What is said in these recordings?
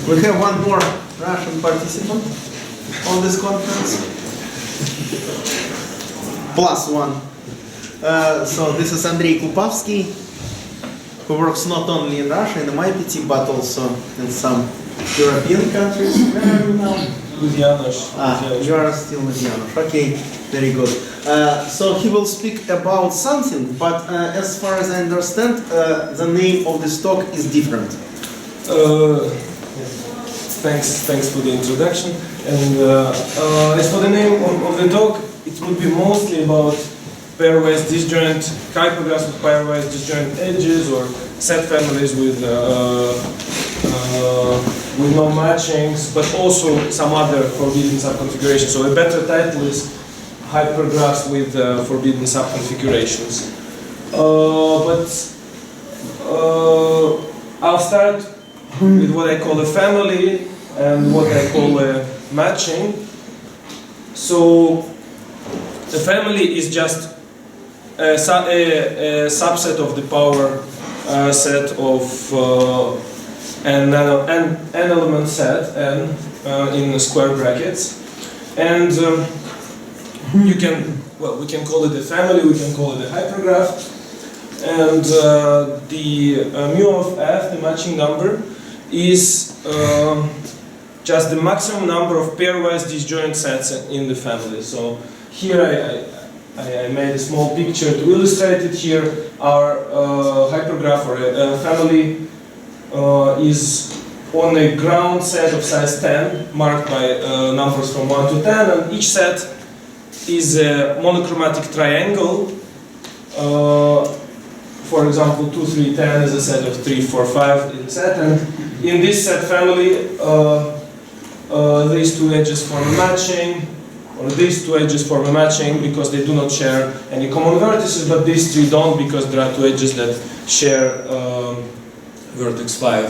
We have one more Russian participant on this conference. Plus one. So this is Andrey Kupavskii, who works not only in Russia, in MIPT, but also in some European countries. Where are you now? You are still with Janusz. Okay, very good. So he will speak about something, but as far as I understand, the name of this talk is different. Thanks for the introduction. And as for the name of the talk, it will be mostly about pairwise disjoint hypergraphs with pairwise disjoint edges, or set families with no matchings, but also some other forbidden subconfigurations. So a better title is Hypergraphs with forbidden subconfigurations. I'll start with what I call a family and what I call a matching. So a family is just a subset of the power set of an element set n in square brackets, and we can call it a family, we can call it a hypergraph, and the mu of f, the matching number, is just the maximum number of pairwise disjoint sets in the family. So here I made a small picture to illustrate it. Here our hypergraph, or a family, is on a ground set of size 10, marked by numbers from 1 to 10, and each set is a monochromatic triangle. For example, 2, 3, 10 is a set of 3, 4, 5 is a set, and in this set family, these two edges form a matching, or these two edges form a matching because they do not share any common vertices, but these three don't because there are two edges that share vertex 5.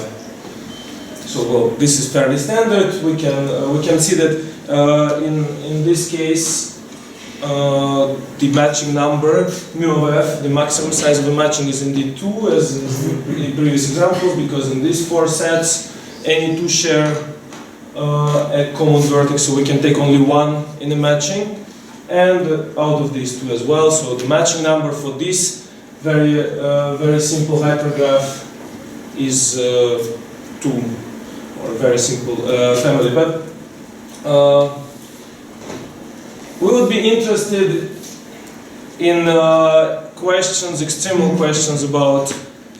So this is fairly standard. We can see that in this case the matching number mu of f, the maximum size of the matching, is indeed 2, as in previous examples, because in these 4 sets any two share a common vertex, so we can take only one in the matching, and out of these 2 as well. So the matching number for this very simple hypergraph is 2, or a very simple family. But we would be interested in questions, extremal questions about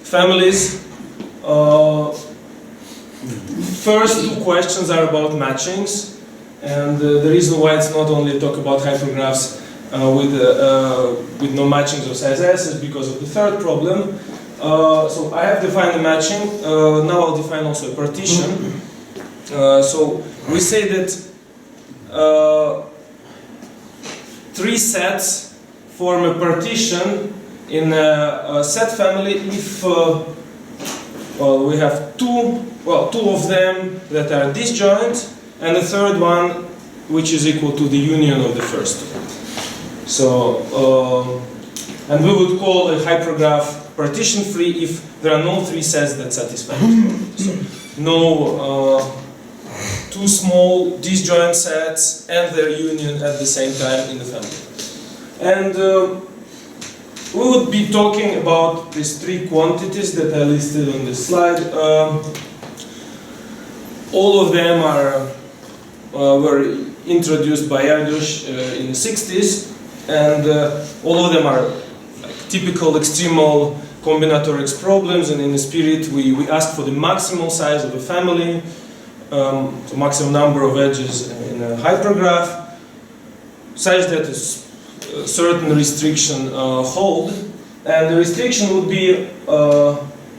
families. First 2 questions are about matchings, and the reason why it's not only a talk about hypergraphs with no matchings of size s is because of the third problem. So I have defined a matching, now I'll define also a partition. So we say that 3 sets form a partition in a set family if we have two of them that are disjoint, and the third one which is equal to the union of the first 2. So, and we would call a hypergraph partition free if there are no 3 sets that satisfy this. So no 2 small disjoint sets and their union at the same time in the family. And we would be talking about these 3 quantities that I listed on this slide. All of them were introduced by Erdős in the 60s, and all of them are like typical extremal combinatorics problems, and in the spirit we ask for the maximal size of a family, the maximum number of edges in a hypergraph, such that a certain restriction hold. And the restriction would be,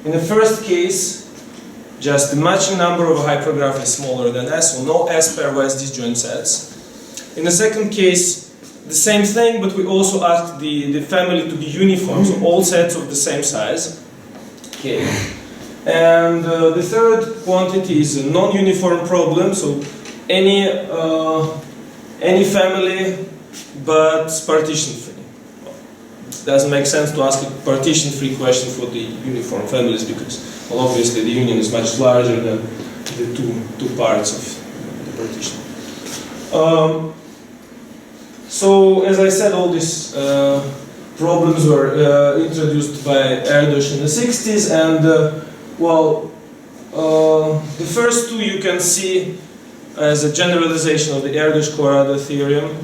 in the first case, just the matching number of a hypergraph is smaller than s, so no s pairwise disjoint sets. In the second case, the same thing, but we also ask the family to be uniform, so all sets of the same size. Okay. And the third quantity is a non-uniform problem, so any family but partition-free. It doesn't make sense to ask a partition-free question for the uniform families because, well, obviously the union is much larger than the two parts of the partition. So, as I said, all these problems were introduced by Erdős in the 60s, and the first two you can see as a generalization of the Erdős-Corrado theorem.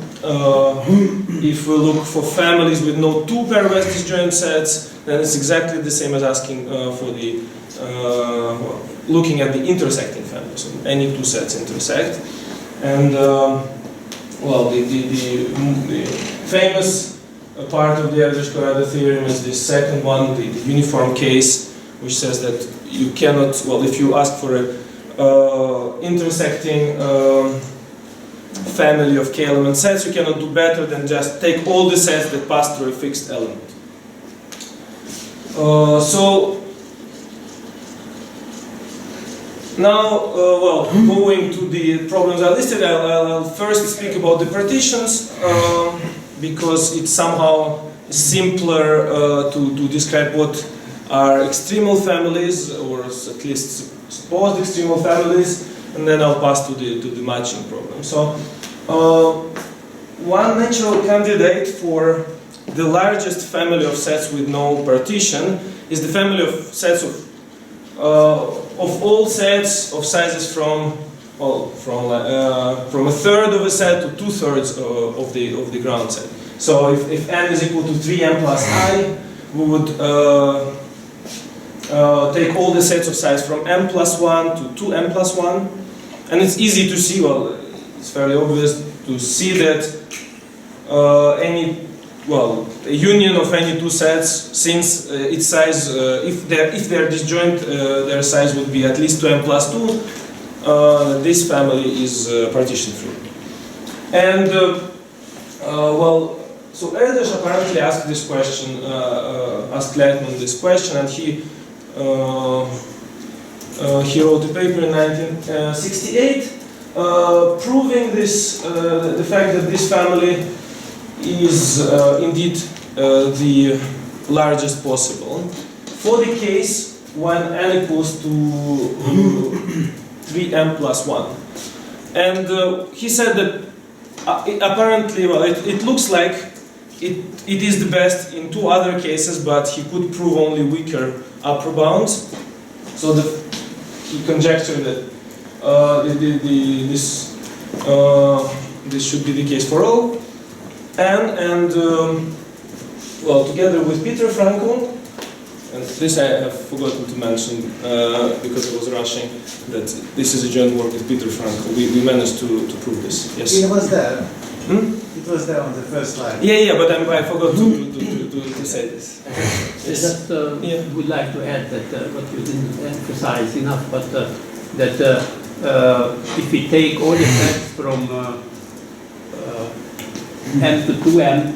If we look for families with no two pairwise disjoint sets, then it's exactly the same as asking for the looking at the intersecting families. So any two sets intersect, and the famous part of the Erdős-Corrado theorem is this second one, the uniform case, which says that you cannot, if you ask for a intersecting family of k-element sets, you cannot do better than just take all the sets that pass through a fixed element. Now, going to the problems I listed, I'll first speak about the partitions, because it's somehow simpler to describe what are extremal families, or at least supposed extremal families, and then I'll pass to the matching problem. So, one natural candidate for the largest family of sets with no partition is the family of sets of all sets of sizes from a third of a set to 2/3 of the ground set. So if n is equal to 3m plus I, we would take all the sets of size from m plus 1 to 2m plus 1, and it's easy to see, it's fairly obvious to see that a union of any two sets, since its size, if they're disjoint, their size would be at least 2m plus 2, this family is partition free. And, so Erdős apparently asked this question, asked Leitman this question, and he wrote a paper in 1968 proving this, the fact that this family is indeed the largest possible for the case when n equals to 3m plus 1. And he said that apparently, it looks like it is the best in two other cases, but he could prove only weaker upper bounds. So he conjectured that this should be the case for all. And together with Peter Frankl, and this I have forgotten to mention because I was rushing, that this is a joint work with Peter Frankl. We managed to prove this. Yes. It was there. It was there on the first slide. Yeah, but I forgot to say this. Yes. Just would like to add that what you didn't emphasize enough, but that if we take all the sets from m to 2m,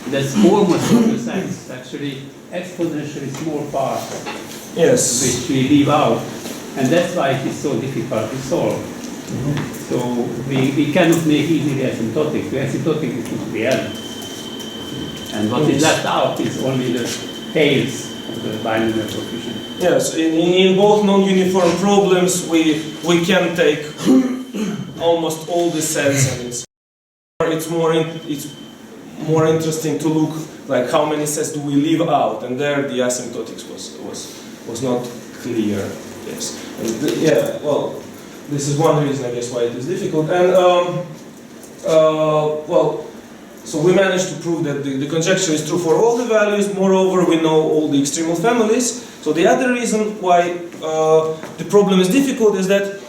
that's almost all the sets, actually exponentially small part, yes, which we leave out, and that's why it is so difficult to solve. So we cannot make easily asymptotic. The asymptotic is not the end. And what is left out is only the tails of the binomial coefficient. Yes, in both non-uniform problems, we can take almost all the sets, and it's more interesting to look like how many sets do we leave out, and there the asymptotics was not clear. Yes, and this is one reason, I guess, why it is difficult. And so we managed to prove that the conjecture is true for all the values. Moreover, we know all the extremal families. So the other reason why the problem is difficult is that,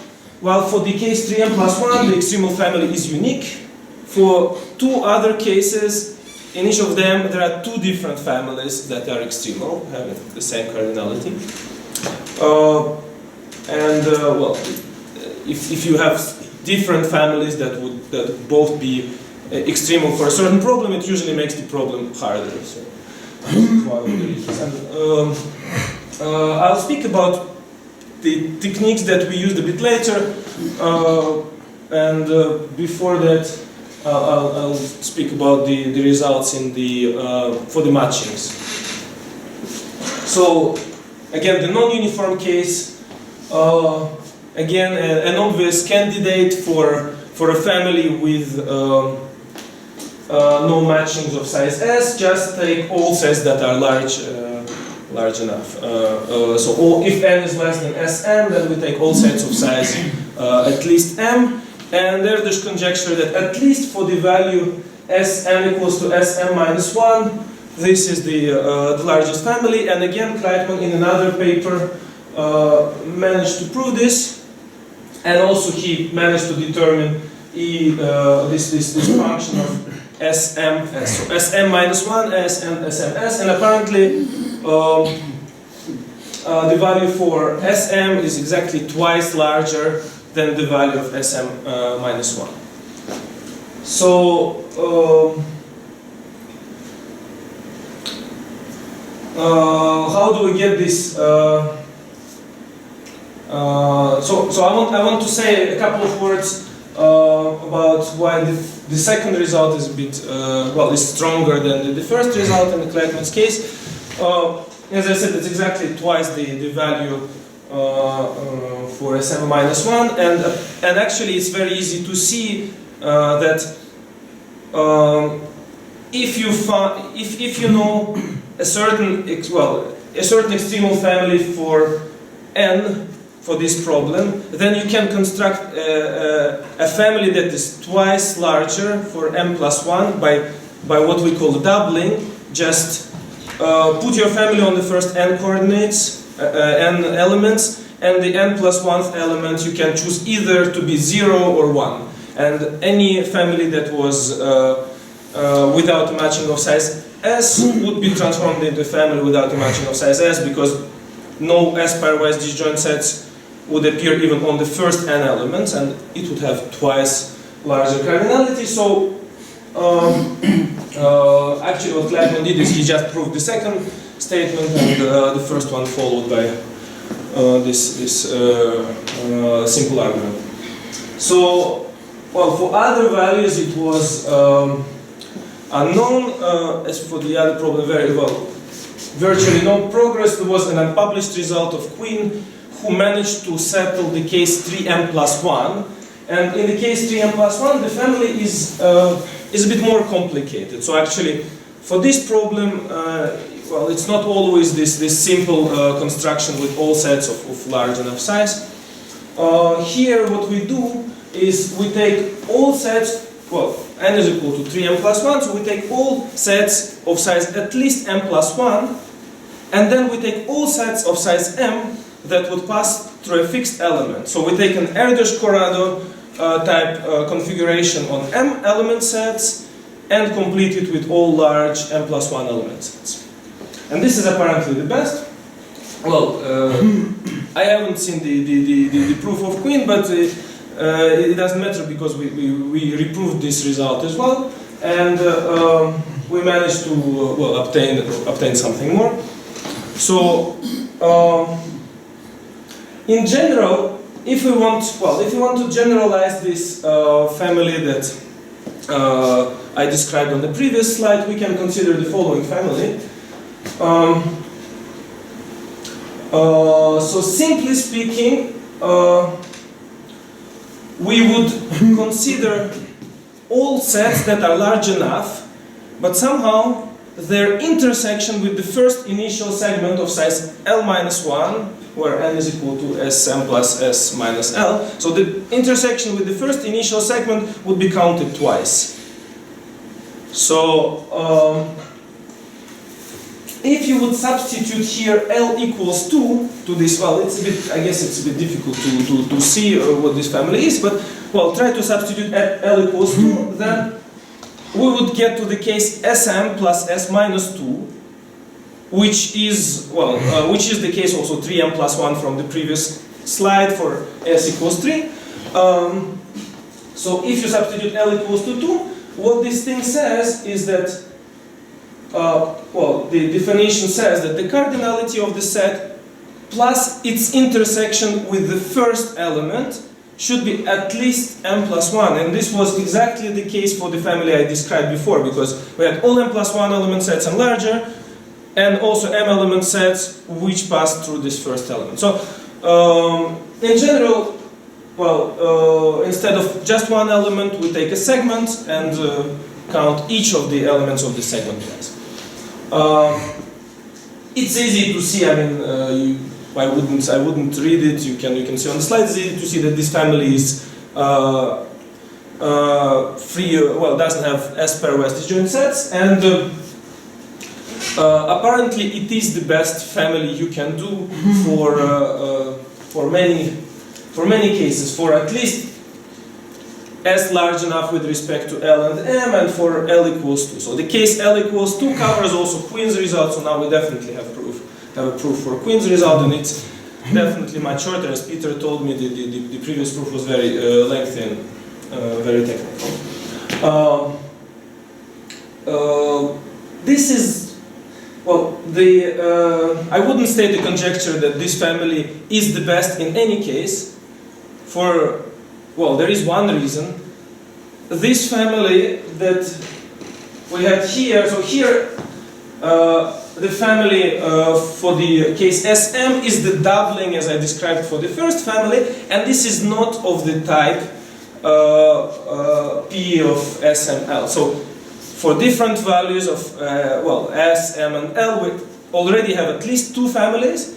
for the case 3m plus 1, the extremal family is unique. For two other cases, in each of them, there are two different families that are extremal, having the same cardinality. If you have different families that would both be extremal for a certain problem, it usually makes the problem harder. So this is one of the reasons. And I'll speak about the techniques that we used a bit later, and before that, I'll speak about the results in for the matchings. So again, the non-uniform case. again, an obvious candidate for a family with no matchings of size S. Just take all sets that are large enough. So if n is less than Sn, then we take all sets of size at least m. And there's conjecture that at least for the value Sn equals to Sm minus 1, this is the largest family. And again, Kleitman in another paper managed to prove this. And also he managed to determine this function of Sm, so Sm minus 1, Sms, and apparently the value for Sm is exactly twice larger than the value of Sm minus 1. So how do we get this? So I want to say a couple of words about why the second result is a bit is stronger than the first result in the Kleitman's case. As I said, it's exactly twice the value for Sm minus 1, and actually it's very easy to see that if you know a certain extremal family for n for this problem, then you can construct a family that is twice larger for m plus 1 by what we call doubling. Just put your family on the first n coordinates, n elements, and the n plus 1th element you can choose either to be 0 or 1. And any family that was without a matching of size S would be transformed into a family without a matching of size S, because no S pairwise disjoint sets would appear even on the first n elements, and it would have twice larger cardinality. So actually what Kleitman did is he just proved the second statement, and the first one followed by this simple argument. So, well, for other values it was unknown. As for the other problem, virtually no progress. There was an unpublished result of Quinn, who managed to settle the case 3m plus 1. And in the case 3m plus 1, the family is a bit more complicated. So actually, for this problem, it's not always this simple construction with all sets of large enough size. Here, what we do is we take all sets, n is equal to 3m plus 1, so we take all sets of size at least m plus 1, and then we take all sets of size m that would pass through a fixed element. So we take an Erdős-Corrado type configuration on m element sets and complete it with all large m plus 1 element sets. And this is apparently the best. Well, I haven't seen the proof of Quinn, but it doesn't matter because we reproved this result as well, and we managed to obtain something more. So in general, if we want to generalize this family that I described on the previous slide, we can consider the following family. So simply speaking, we would consider all sets that are large enough, but somehow their intersection with the first initial segment of size L minus 1, where n is equal to Sm plus S minus L, so the intersection with the first initial segment would be counted twice. So if you would substitute here L equals 2 to this, I guess it's a bit difficult to see what this family is, but try to substitute L equals 2, then we would get to the case Sm plus S minus 2, which is the case also 3m plus 1 from the previous slide for S equals 3. So if you substitute L equals to 2, what this thing says is that the definition says that the cardinality of the set plus its intersection with the first element should be at least m plus 1. And this was exactly the case for the family I described before, because we had all m plus 1 element sets and larger, and also m element sets which pass through this first element. So in general, instead of just one element, we take a segment and count each of the elements of the segment twice. It's easy to see. I mean, I wouldn't read it. You can see on the slide. It's easy to see that this family is doesn't have S pairwise disjoint sets, and apparently it is the best family you can do for many cases, for at least S large enough with respect to L and M, and for L equals 2. So the case L equals 2 covers also Quine's result, so now we definitely have a proof for Quine's result, and it's definitely much shorter. As Peter told me, the previous proof was very lengthy and very technical. This is, I wouldn't state the conjecture that this family is the best in any case. There is one reason. This family that we have here, so here the family for the case Sm is the doubling as I described for the first family, and this is not of the type P of SML. So for different values of S, M, and L, we already have at least two families,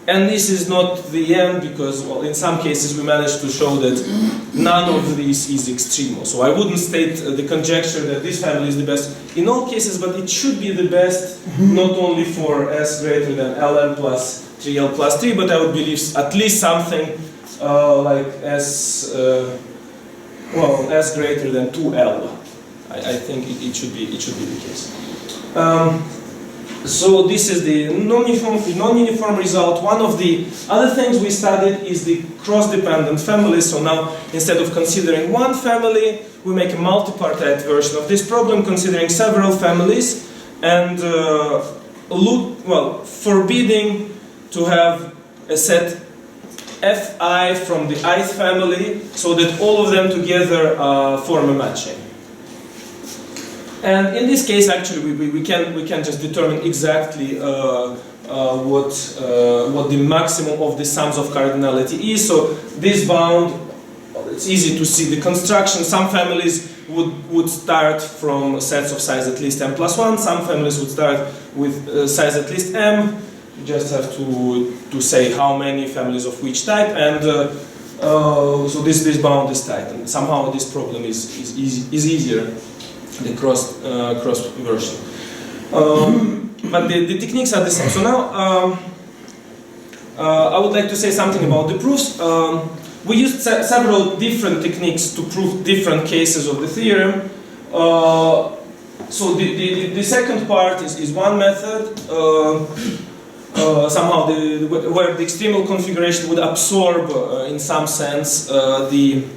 and this is not the end because, in some cases we managed to show that none of these is extremal. So I wouldn't state the conjecture that this family is the best in all cases, but it should be the best not only for S greater than Ln plus 3L plus 3, but I would believe at least something like S greater than 2L. I think it should be the case. So this is the non-uniform result. One of the other things we studied is the cross-dependent families. So now, instead of considering one family, we make a multipartite version of this problem, considering several families, and forbidding to have a set Fi from the ith family, so that all of them together form a matching. And in this case, actually, we can just determine exactly what the maximum of the sums of cardinality is. So this bound, it's easy to see the construction. Some families would start from sets of size at least m plus 1. Some families would start with size at least m. You just have to say how many families of which type, and so this bound is tight. And somehow this problem is easier. The cross version, but the techniques are the same. So now I would like to say something about the proofs. We used several different techniques to prove different cases of the theorem. So the second part is one method. Somehow where the extremal configuration would absorb, in some sense, any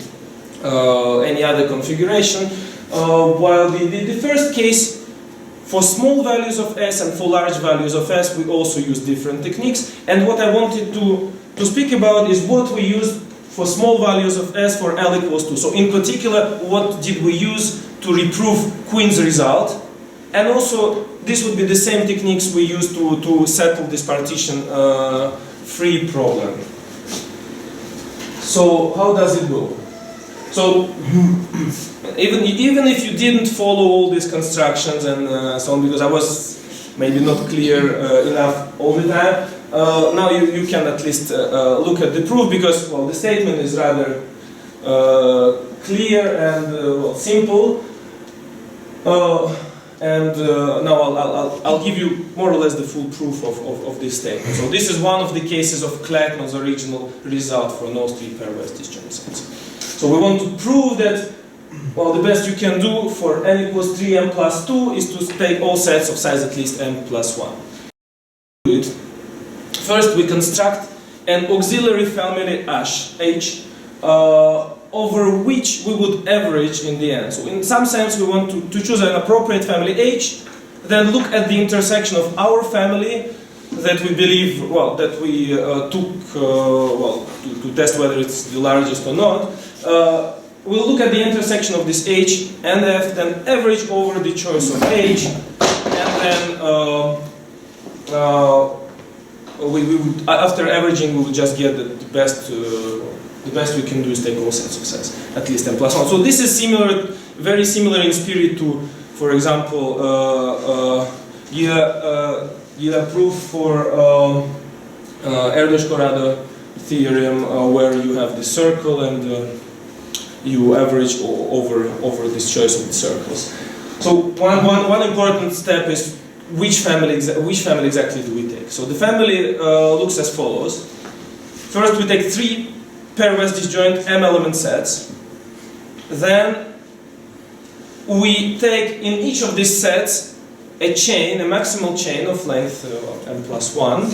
other configuration. While the first case, for small values of S and for large values of S, we also use different techniques. And what I wanted to speak about is what we used for small values of S for L equals 2. So in particular, what did we use to reprove Quine's result? And also, this would be the same techniques we used to settle this partition free problem. So how does it go? So even if you didn't follow all these constructions and so on, because I was maybe not clear enough all the time, now you can at least look at the proof, because the statement is rather clear and simple. Now I'll give you more or less the full proof of this statement. So this is one of the cases of Kleckmann's original result for no three pairwise disjoint sets. So we want to prove that, the best you can do for n equals 3m plus 2 is to take all sets of size at least m plus 1. First, we construct an auxiliary family H over which we would average in the end. So in some sense, we want to choose an appropriate family H, then look at the intersection of our family that we believe, that we took to test whether it's the largest or not. We'll look at the intersection of this H and F, then average over the choice of H, and then we would, after averaging, we would just get the best The best we can do is take all sets of size, at least n plus 1. So this is similar, very similar in spirit to, for example, Gila proof for Erdős-Korada theorem, where you have this circle and you average over this choice of the circles. So one important step is which family exactly do we take. So the family looks as follows. First we take 3 pairwise disjoint m-element sets. Then we take in each of these sets a chain, a maximal chain of length m plus 1.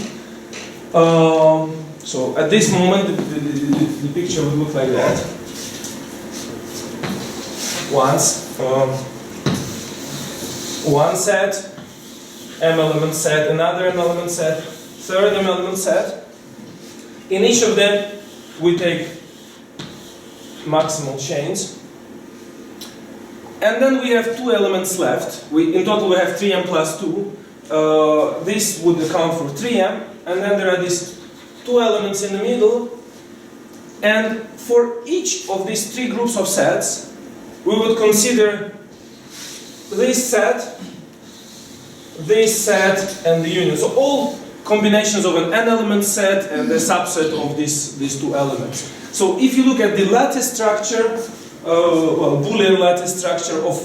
So at this moment the picture would look like that. One set, m-element set, another m-element set, third m-element set. In each of them we take maximal chains. And then we have 2 elements left. In total we have 3m plus 2. This would account for 3m. And then there are these 2 elements in the middle. And for each of these 3 groups of sets, we would consider this set, and the union. So all combinations of an n-element set and a subset of these 2 elements. So if you look at the lattice structure, Boolean lattice structure of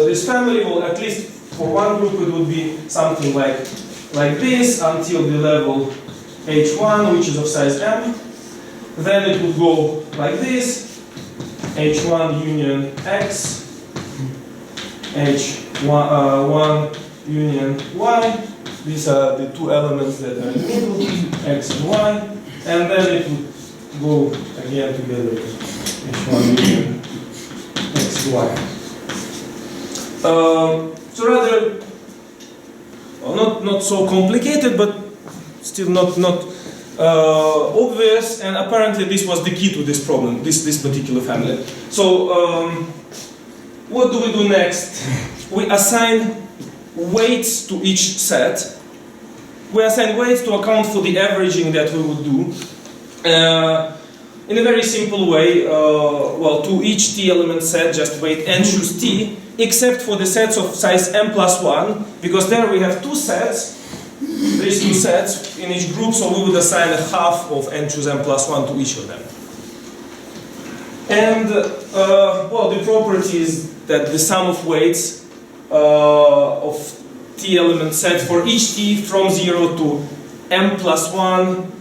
this family, well, at least for one group it would be something like this until the level h1, which is of size m. Then it would go like this, h1 union x, h1 union y. These are the 2 elements that are in the middle, x and y. And then it would go again together with h1 union x, y. So rather, not so complicated, but still not obvious, and apparently this was the key to this problem, this particular family. So what do we do next? We assign weights to each set. We assign weights to account for the averaging that we would do in a very simple way. Well, to each t element set, just weight n choose t, except for the sets of size m plus 1, because there we have 2 sets. These 2 sets in each group, so we would assign a half of n choose m plus 1 to each of them. And, well, the property is that the sum of weights of t element set for each t from 0 to m plus 1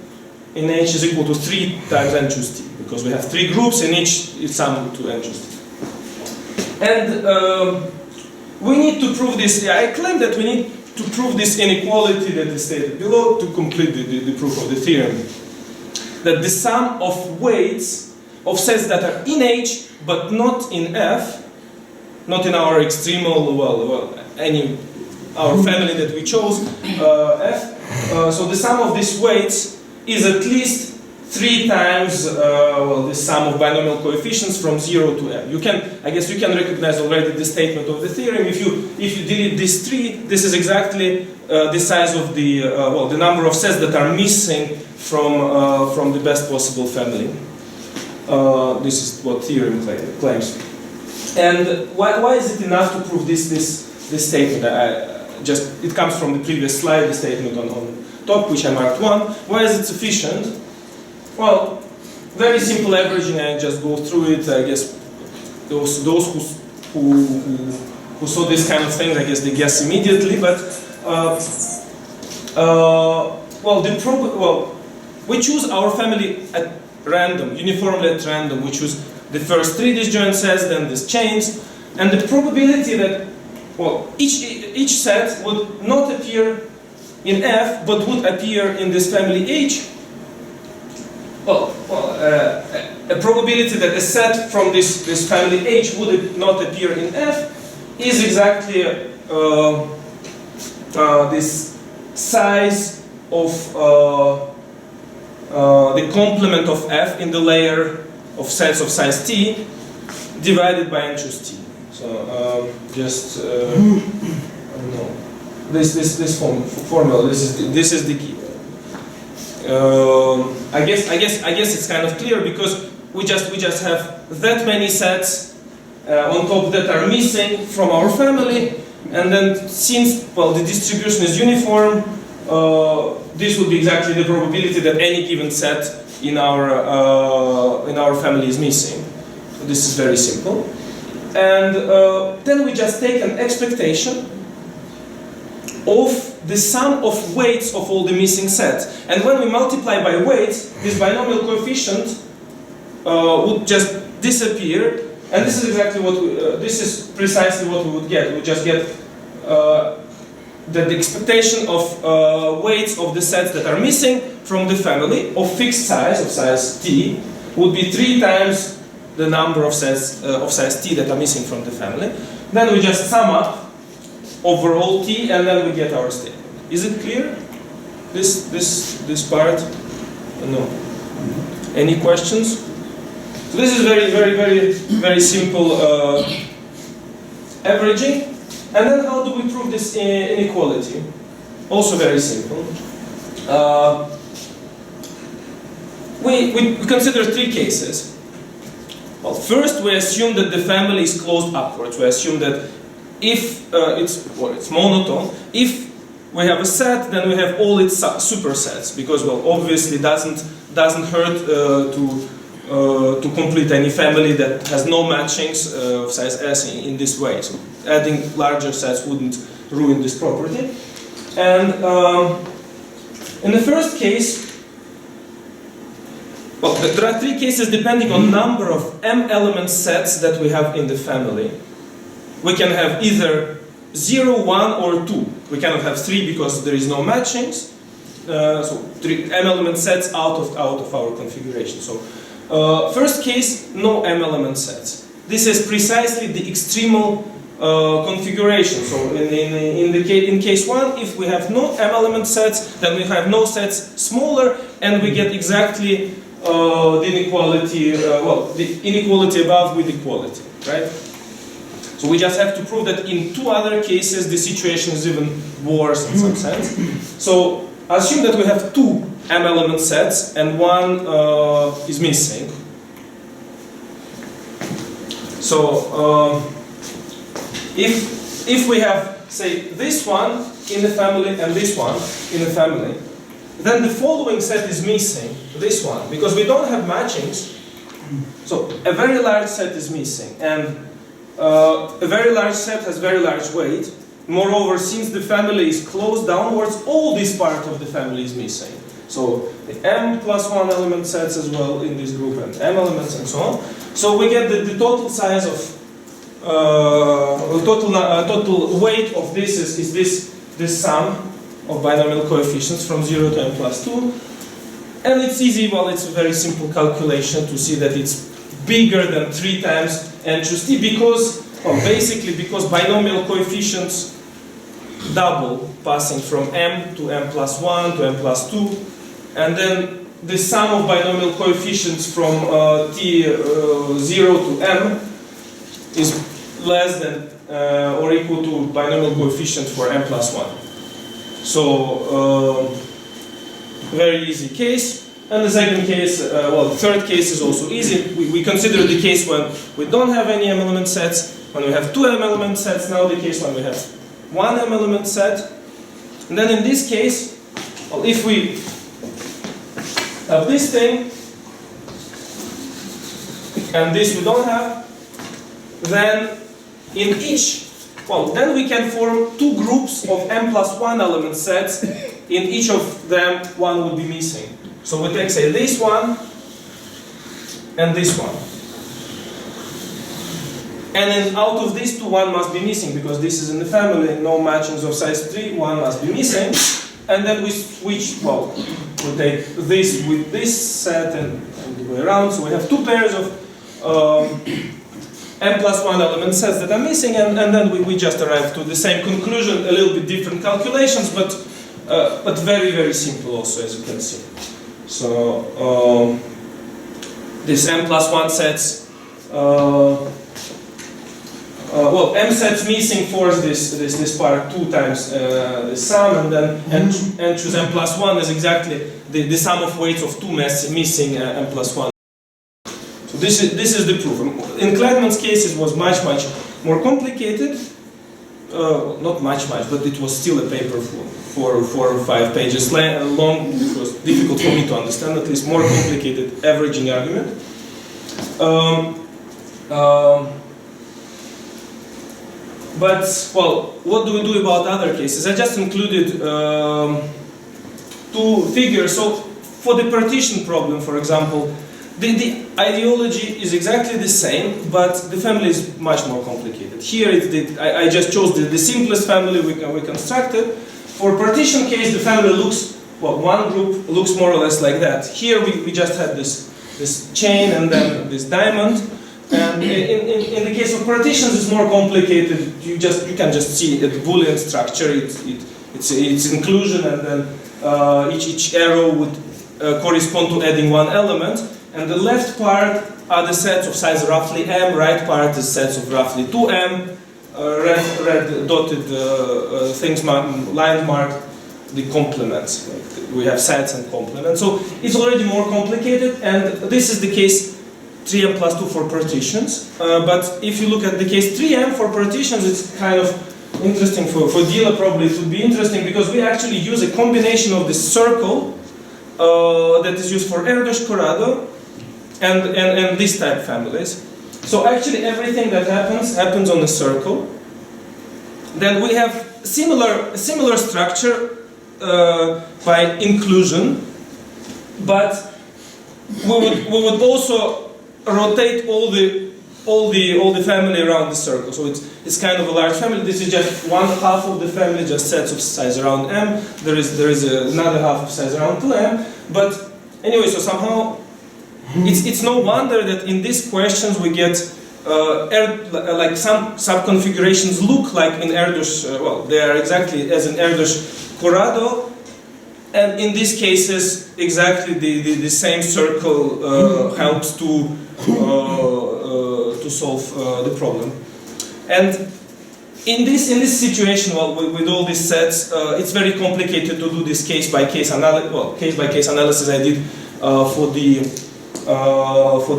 in h is equal to 3 times n choose t, because we have 3 groups and each is summed to n choose t. And we need to prove this. I claim that we need to prove this inequality that is stated below to complete the proof of the theorem. That the sum of weights of sets that are in H but not in F, not in our extremal, our family that we chose, F. So the sum of these weights is at least 3 times the sum of binomial coefficients from 0 to m. I guess you can recognize already the statement of the theorem. If you delete these 3, this is exactly the size of the the number of sets that are missing from the best possible family. This is what theorem claims. And why is it enough to prove this statement? It comes from the previous slide, the statement on top, which I marked 1. Why is it sufficient? Well, very simple averaging. I just go through it. I guess those who saw this kind of thing, I guess they guess immediately. But we choose our family at random, uniformly at random. We choose the first 3 disjoint sets, then these chains, and the probability that each set would not appear in F, but would appear in this family H. A probability that a set from this family H would not appear in F is exactly this size of the complement of F in the layer of sets of size T divided by n choose T. So I don't know, this formula. This is the key. I guess it's kind of clear because we just have that many sets on top that are missing from our family, and then since the distribution is uniform, this would be exactly the probability that any given set in our family is missing. So this is very simple, and then we just take an expectation of the sum of weights of all the missing sets. And when we multiply by weights, this binomial coefficient would just disappear. And this is exactly what this is precisely what we would get. We just get the expectation of weights of the sets that are missing from the family of fixed size, of size t, would be 3 times the number of sets of size t that are missing from the family. Then we just sum up over all t, and then we get our statement. Is it clear? This part? No. Any questions? So this is very simple averaging. And then how do we prove this inequality? Also very simple. We consider 3 cases. Well, first we assume that the family is closed upwards. We assume that if it's monotone, if we have a set, then we have all its supersets, because obviously doesn't hurt to complete any family that has no matchings of size S in this way. So adding larger sets wouldn't ruin this property. And in the first case, there are 3 cases depending on number of m-element sets that we have in the family. We can have either 0, 1, or 2. We cannot have 3 because there is no matchings. So 3 m-element sets out of our configuration. So first case, no m-element sets. This is precisely the extremal configuration. So in case 1, if we have no m-element sets, then we have no sets smaller, and we get exactly the inequality. The inequality above with equality, right? So we just have to prove that in 2 other cases the situation is even worse in some sense. So assume that we have 2 m-element sets and 1 is missing. So if we have, say, this one in the family and this one in the family, then the following set is missing, this one, because we don't have matchings. So a very large set is missing, and a very large set has very large weight. Moreover, since the family is closed downwards, all this part of the family is missing. So the m+1 element sets as well in this group, and m elements and so on. So we get the total size of total weight of this is this sum of binomial coefficients from 0 to m+2. And it's easy, it's a very simple calculation to see that it's bigger than 3 times n choose t, because, basically because binomial coefficients double, passing from m to m+1 to m+2, and then the sum of binomial coefficients from t0 to m is less than or equal to binomial coefficient for m+1. So very easy case. And the second case, the third case is also easy. We consider the case when we don't have any m-element sets, when we have 2 m-element sets, now the case when we have 1 m-element set. And then in this case, if we have this thing, and this we don't have, then in each, then we can form 2 groups of m+1 element sets. In each of them, 1 would be missing. So we take, say, this one and this one. And then out of these 2, 1 must be missing, because this is in the family, no matchings of size 3, 1 must be missing. And then we switch, we take this with this set and the way around. So we have 2 pairs of m+1 element sets that are missing, and then we just arrive to the same conclusion, a little bit different calculations, but very, very simple also, as you can see. So this m+1 sets well, m sets missing force this part 2 times the sum, and then n choose m plus 1 is exactly the sum of weights of 2 missing m plus 1. So this is the proof. In Kleitman's case, it was much more complicated. Not much, but it was still a paper for 4 or 5 pages long. It was difficult for me to understand, at least more complicated averaging argument. But, well, what do we do about other cases? I just included 2 figures. So, for the partition problem, for example, the ideology is exactly the same, but the family is much more complicated. Here, I just chose the simplest family we constructed. For partition case, the family looks, well, one group looks more or less like that. Here, we just had this chain and then this diamond. And in the case of partitions, it's more complicated. You can just see the Boolean structure. It's inclusion, and then each arrow would correspond to adding 1 element. And the left part are the sets of size roughly m. Right part is sets of roughly 2m. Red dotted things line marked the complements. We have sets and complements. So it's already more complicated, and this is the case 3m plus 2 for partitions. But if you look at the case 3m for partitions, it's kind of interesting. For Dila probably it would be interesting, because we actually use a combination of this circle that is used for Erdős-Corrado and this type families. So actually everything that happens on the circle. Then we have similar structure by inclusion, but we would also rotate all the family around the circle. So it's kind of a large family. This is just 1/2 of the family, just sets of size around m. There is another half of size around 2m. But anyway, so somehow it's no wonder that in these questions we get like some subconfigurations look like in Erdős. Well, they are exactly as in Erdős-Corrado. And in these cases, exactly the same circle helps to solve the problem. And in this situation, well, with all these sets, it's very complicated to do this case-by-case analysis. Well, case-by-case analysis I did for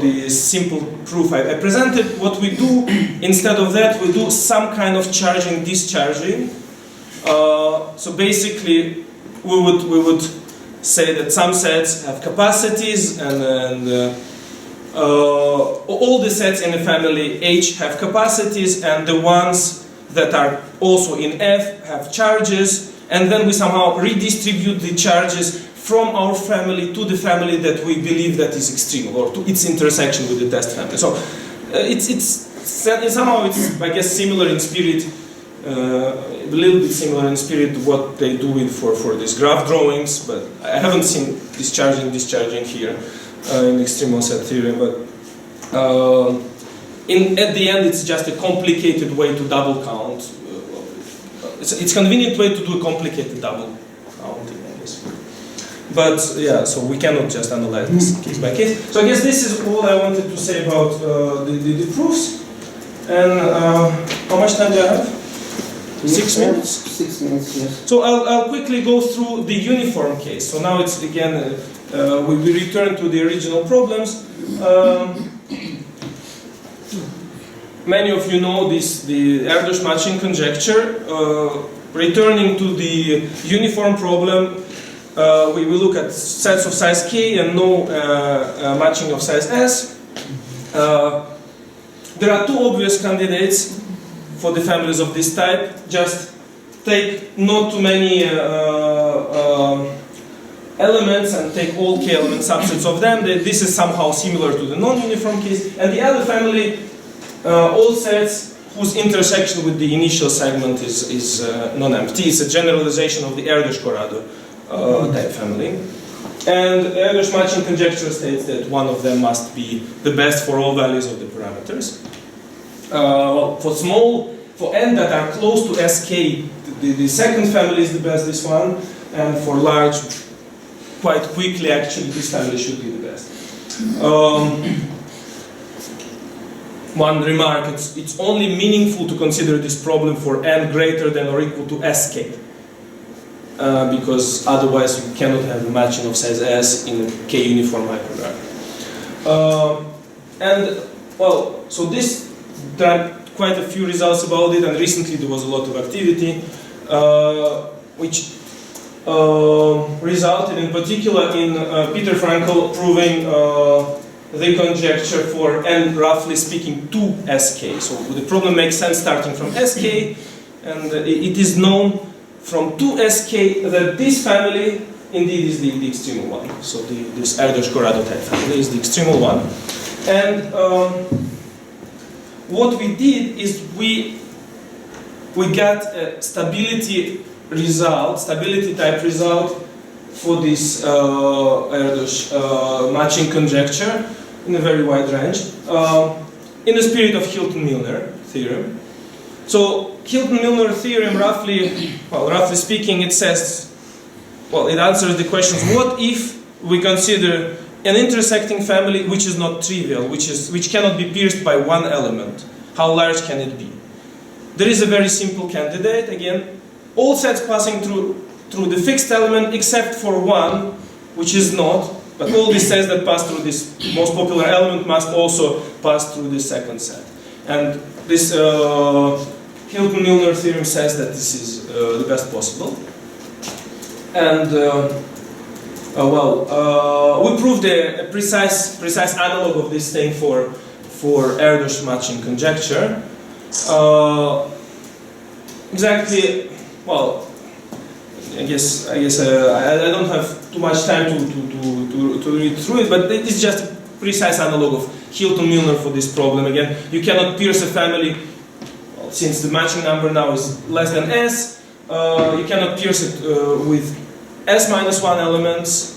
the simple proof I presented. What we do instead of that, we do some kind of charging, discharging. So basically, we would say that some sets have capacities, and all the sets in the family H have capacities, and the ones that are also in F have charges, and then we somehow redistribute the charges from our family to the family that we believe that is extreme, or to its intersection with the test family. So somehow it's, I guess, similar in spirit. A little bit similar in spirit to what they do for these graph drawings, but I haven't seen discharging here in extremal set theorem. But at the end, it's just a complicated way to double count. It's a convenient way to do a complicated double counting, I guess. But yeah, so we cannot just analyze this case by case. So I guess this is all I wanted to say about the proofs. And how much time do I have? 6 minutes? 6 minutes, yes. So I'll quickly go through the uniform case. So now it's again, we return to the original problems. Many of you know the Erdős matching conjecture. Returning to the uniform problem, we will look at sets of size k and no matching of size s. There are 2 obvious candidates for the families of this type. Just take not too many elements and take all k element subsets of them. This is somehow similar to the non-uniform case. And the other family, all sets whose intersection with the initial segment is non-empty. It's a generalization of the Erdős-Corrado type family. And Erdős matching conjecture states that one of them must be the best for all values of the parameters. For n that are close to sk, the second family is the best, this one, and for large, quite quickly actually, this family should be the best. one remark, it's only meaningful to consider this problem for n greater than or equal to sk. Because otherwise you cannot have a matching of size s in a k-uniform hypergraph. And well, so there are quite a few results about it, and recently there was a lot of activity, which resulted in particular in Peter Frankel proving the conjecture for n, roughly speaking, 2sk. So the problem makes sense starting from sk, and it is known from 2sk that this family indeed is the extremal one. So this Erdős-Corrado type family is the extremal one. And what we did is we got a stability type result for this Erdős matching conjecture in a very wide range, in the spirit of Hilton-Milner theorem. So Hilton-Milner theorem, roughly speaking, it says, well, it answers the questions: what if we consider an intersecting family which is not trivial, which cannot be pierced by one element? How large can it be? There is a very simple candidate. Again, all sets passing through the fixed element except for one, which is not. But all the sets that pass through this most popular element must also pass through the second set. And this Hilton-Milner theorem says that this is the best possible. And we proved a precise analog of this thing for Erdős matching conjecture. Exactly. Well, I guess I don't have too much time to read through it, but it is just a precise analog of Hilton-Milner for this problem. Again, you cannot pierce a family, well, since the matching number now is less than s. You cannot pierce it with s minus 1 elements,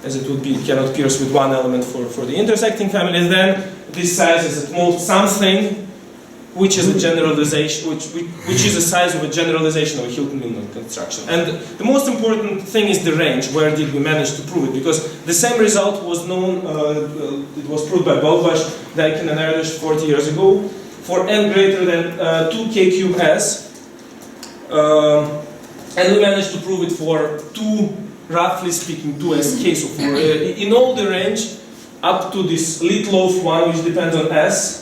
as it would be. You cannot pierce with one element for the intersecting family. And then this size is at most something which is a generalization, which is the size of a generalization of a Hilton-Milner construction. And the most important thing is the range. Where did we manage to prove it? Because the same result was known, it was proved by Balvas, Daikin and Erdős 40 years ago for n greater than 2k cube s. And we managed to prove it for roughly speaking, 2sk. So for, in all the range up to this Litloff one, which depends on s.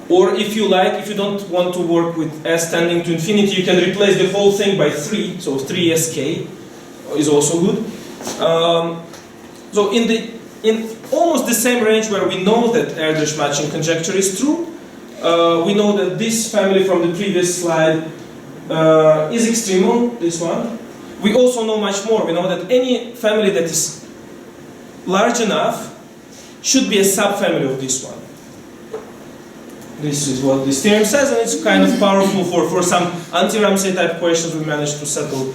Or if you don't want to work with s tending to infinity, you can replace the whole thing by 3, so 3sk is also good. So in almost the same range where we know that Erdős matching conjecture is true, we know that this family from the previous slide is extremal, this one. We also know much more. We know that any family that is large enough should be a subfamily of this one. This is what this theorem says, and it's kind of powerful for some anti-Ramsey type questions. We managed to settle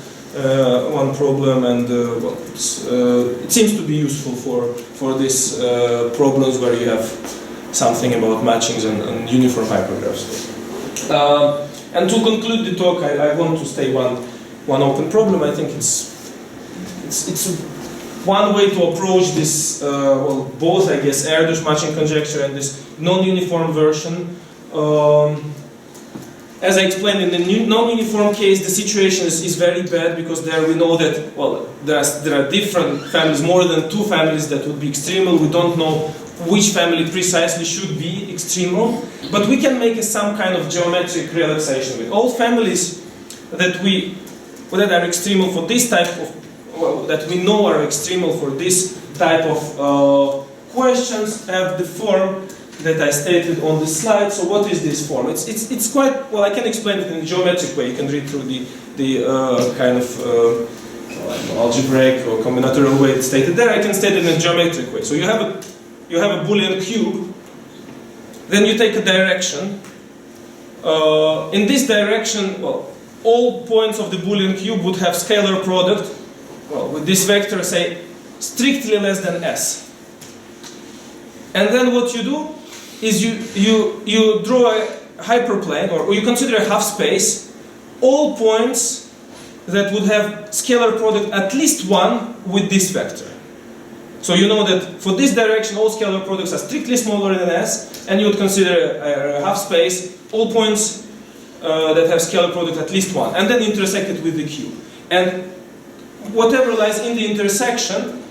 one problem, and it seems to be useful for these problems where you have something about matchings and uniform hypergraphs. And to conclude the talk, I want to state one open problem. I think it's one way to approach this, both, I guess, Erdős matching conjecture and this non-uniform version. As I explained, in the non-uniform case, the situation is very bad, because there we know that, well, there are different families, more than 2 families that would be extremal. We don't know which family precisely should be extremal, but we can make some kind of geometric relaxation with all families that are extremal for this type of, that we know are extremal for this type of questions, have the form that I stated on the slide. So what is this form? It's quite, well, I can explain it in a geometric way. You can read through the kind of algebraic or combinatorial way it's stated there. I can state it in a geometric way. So you have a Boolean cube, then you take a direction. In this direction, well, all points of the Boolean cube would have scalar product, well, with this vector, say, strictly less than s. And then what you do is you draw a hyperplane, or you consider a half space, all points that would have scalar product at least 1 with this vector. So you know that for this direction, all scalar products are strictly smaller than S, and you would consider a half space all points that have scalar product at least one, and then intersect it with the cube. And whatever lies in the intersection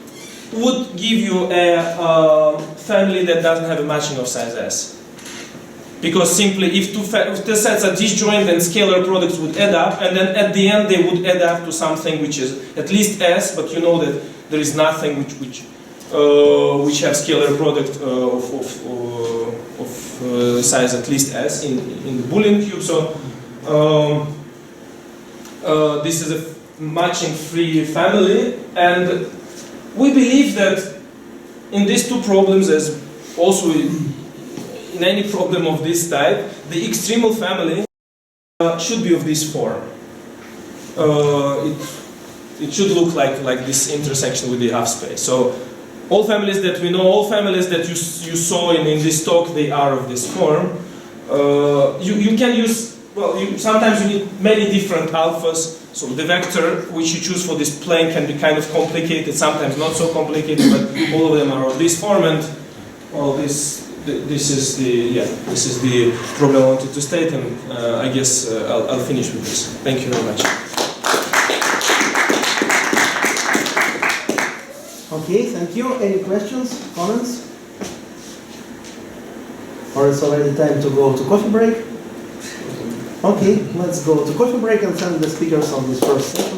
would give you a family that doesn't have a matching of size S. Because simply, if the sets are disjoint, then scalar products would add up, and then at the end they would add up to something which is at least S, but you know that there is nothing which have scalar product of size at least S in the Boolean cube. So this is a matching free family, and we believe that in these two problems, as also in any problem of this type, the extremal family should be of this form. It should look like this intersection with the half space. So all families that we know, all families that you saw in this talk, they are of this form. You can use, well, sometimes you need many different alphas. So the vector which you choose for this plane can be kind of complicated, sometimes not so complicated, but all of them are of this form. And well, this is the problem I wanted to state, and I guess I'll finish with this. Thank you very much. Okay, thank you. Any questions, comments? Or it's already time to go to coffee break? Okay, let's go to coffee break and thank the speakers on this first session.